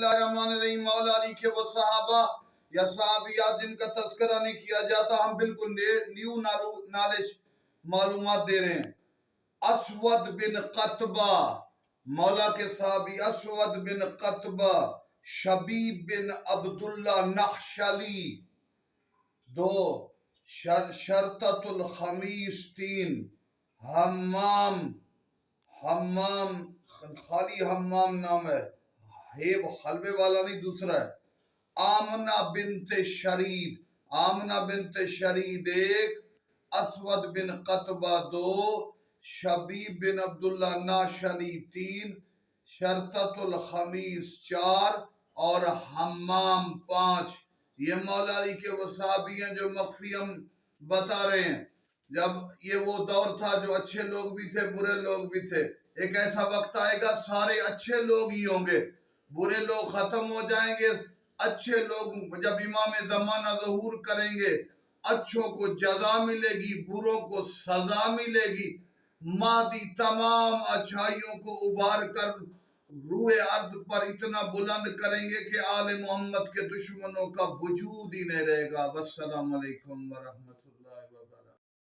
اللہ الرحمن الرحیم مولا علی کے وہ صحابہ یا صحابیات جن کا تذکرہ نہیں کیا جاتا، ہم بالکل نیو نالج معلومات دے رہے ہیں۔ اسود بن قطبہ مولا کے صحابی، اسود بن قطبہ، شبیب بن عبداللہ نخشلی، 2 شرطۃ الخمیس، 3 حمام خالی حمام نام ہے، حلوے والا نہیں، دوسرا ہے۔ آمنہ بنت شرید، آمنہ بنت شرید 1، اسود بن قطبہ 2، شبیب بن عبداللہ ناشلی 3، شرطۃ الخمیس 4 اور حمام 5۔ یہ مولا علی کے وہ صحابی ہیں جو مخفی ہم بتا رہے ہیں۔ جب یہ وہ دور تھا جو اچھے لوگ بھی تھے، برے لوگ بھی تھے۔ ایک ایسا وقت آئے گا سارے اچھے لوگ ہی ہوں گے، برے لوگ ختم ہو جائیں گے، اچھے لوگ جب امام زمانہ ظہور کریں گے، اچھوں کو جزا ملے گی، بروں کو سزا ملے گی۔ مہدی تمام اچھائیوں کو ابھار کر روح ارض پر اتنا بلند کریں گے کہ آل محمد کے دشمنوں کا وجود ہی نہیں رہے گا۔ والسلام علیکم ورحمۃ اللہ۔